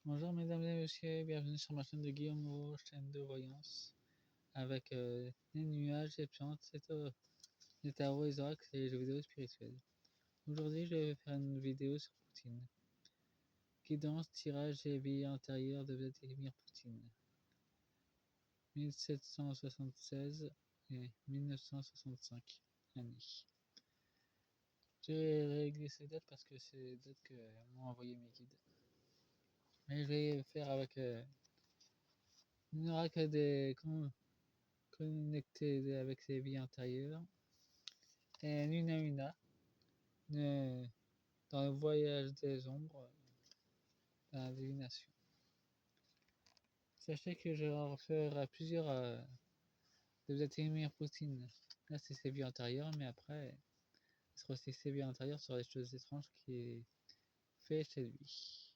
Bonjour mesdames et messieurs, bienvenue sur ma chaîne de Guillaume Moreau, chaîne de voyance, avec des nuages, des plantes, des tarots, des oracles et des jeux vidéo spirituels. Aujourd'hui, je vais faire une vidéo sur Poutine. Guidance, tirage et vie antérieure de Vladimir Poutine. 1776 et 1965 années. Je vais régler ces dates parce que c'est les dates que m'ont envoyé mes guides. Mais je vais faire avec une oracle connecté avec ses vies antérieures et Nuna Una dans le voyage des ombres dans la divination. Sachez que je referai plusieurs de Vladimir Poutine. Là c'est ses vies antérieures, mais après ce sera aussi ses vies antérieures sur les choses étranges qu'il fait chez lui.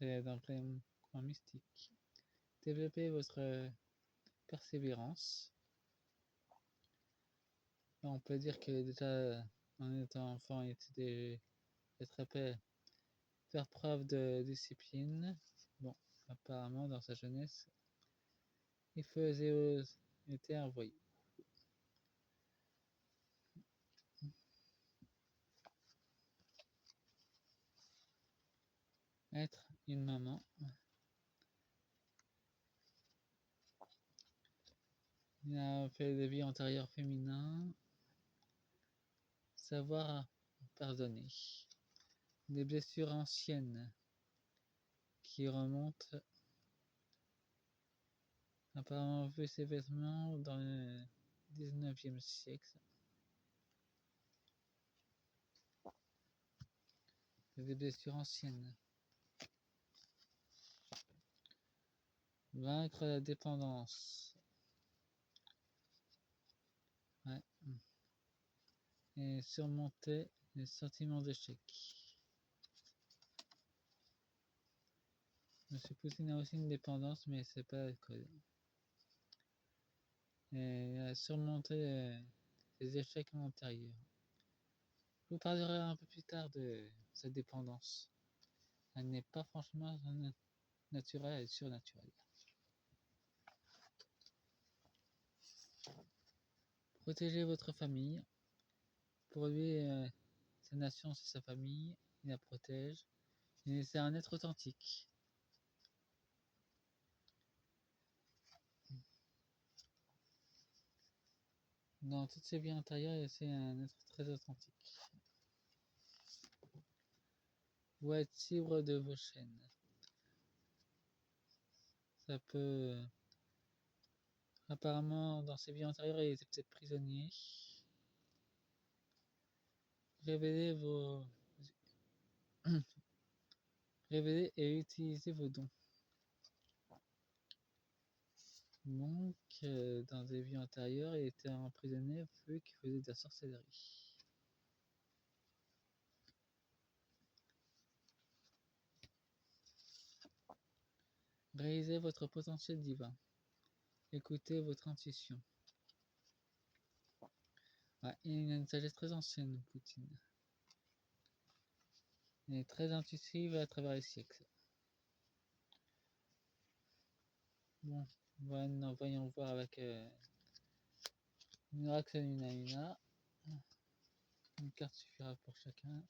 C'est dans le coin mystique. Développez votre persévérance. Là, on peut dire que déjà en étant enfant, il était très faire preuve de discipline. Bon, apparemment dans sa jeunesse, il était un voyou. Être une maman. Il a fait des vies antérieures féminines. Savoir pardonner. Des blessures anciennes qui remontent. Apparemment vu ses vêtements dans le 19e siècle. Des blessures anciennes. Vaincre la dépendance. Ouais. Et surmonter les sentiments d'échec. Monsieur Poutine a aussi une dépendance, mais c'est pas l'alcool. Et a surmonté les échecs antérieurs. Je vous parlerai un peu plus tard de cette dépendance. Elle n'est pas franchement naturelle, elle est surnaturelle. Protégez votre famille. Pour lui, sa nation, c'est sa famille. Il la protège. C'est un être authentique. Dans toutes ses vies antérieures, c'est un être très authentique. Vous êtes libre de vos chaînes. Ça peut... Apparemment, dans ses vies antérieures, il était peut-être prisonnier. Révélez révélez et utilisez vos dons. Donc, dans des vies antérieures, il était emprisonné vu qu'il faisait de la sorcellerie. Réalisez votre potentiel divin. Écoutez votre intuition. Ouais, il a une sagesse très ancienne, Poutine. Elle est très intuitive à travers les siècles. Bon, voyons voir avec une oracle Nuna. Une carte suffira pour chacun.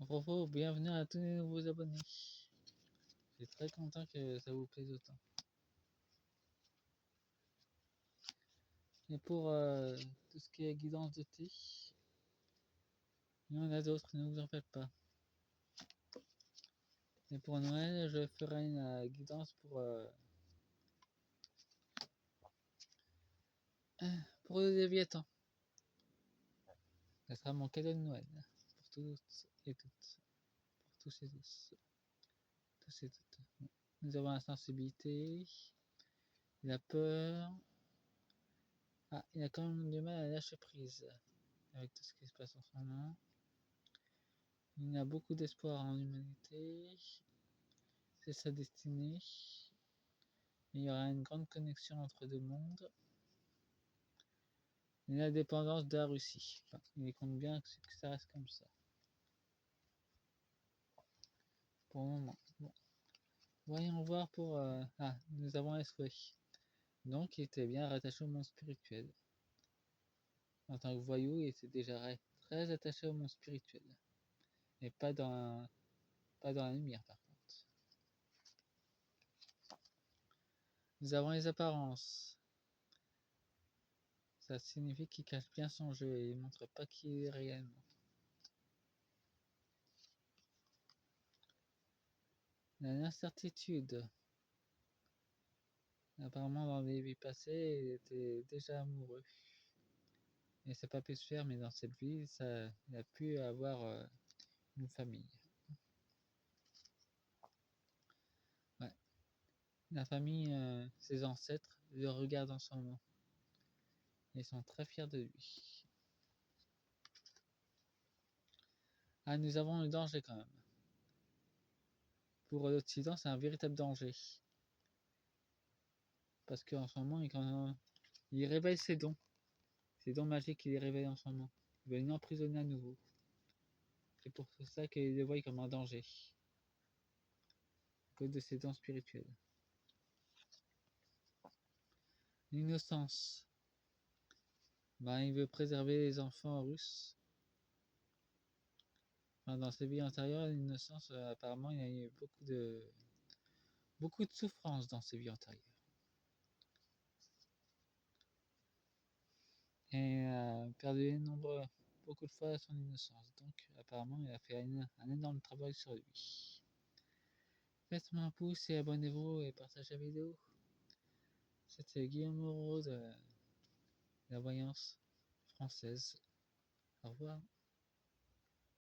En propos, bienvenue à tous les nouveaux abonnés. Je suis très content que ça vous plaise autant. Et pour tout ce qui est guidance de thé, il y en a d'autres, ne vous en faites pas. Et pour Noël, je ferai une guidance pour le Léviathan. Ça sera mon cadeau de Noël pour tous et toutes. Pour tous et tous. Tous et toutes. Nous avons la sensibilité, la peur. Ah, il a quand même du mal à lâcher prise avec tout ce qui se passe en ce moment. Il a beaucoup d'espoir en l'humanité. C'est sa destinée. Il y aura une grande connexion entre deux mondes. l'indépendance de la Russie. Enfin, il compte bien que ça reste comme ça. Pour le moment. Bon. Voyons voir pour... Ah, nous avons Esway. Donc, il était bien rattaché au monde spirituel. En tant que voyou, il était déjà très attaché au monde spirituel. Et pas dans la lumière, par contre. Nous avons les apparences. Ça signifie qu'il cache bien son jeu et il montre pas qui il est réellement. L'incertitude. Apparemment, dans les vies passées, il était déjà amoureux. Et ça n'a pas pu se faire, mais dans cette vie, il a pu avoir une famille. Ouais. La famille, ses ancêtres, le regardent en ce moment. Ils sont très fiers de lui. Ah, nous avons le danger quand même. Pour l'Occident, c'est un véritable danger. Parce qu'en ce moment, il révèle ses dons. Ses dons magiques qu'il révèle en ce moment. Il va nous emprisonner à nouveau. C'est pour ça qu'il le voit comme un danger. À cause de ses dons spirituels. L'innocence. Ben, il veut préserver les enfants russes. Enfin, dans ses vies antérieures, l'innocence, apparemment, il y a eu beaucoup de souffrance dans ses vies antérieures. Et perdu beaucoup de fois son innocence. Donc, apparemment, il a fait un énorme travail sur lui. Faites-moi un pouce et abonnez-vous et partagez la vidéo. C'était Guillaume Moreau de la voyance française. Au revoir.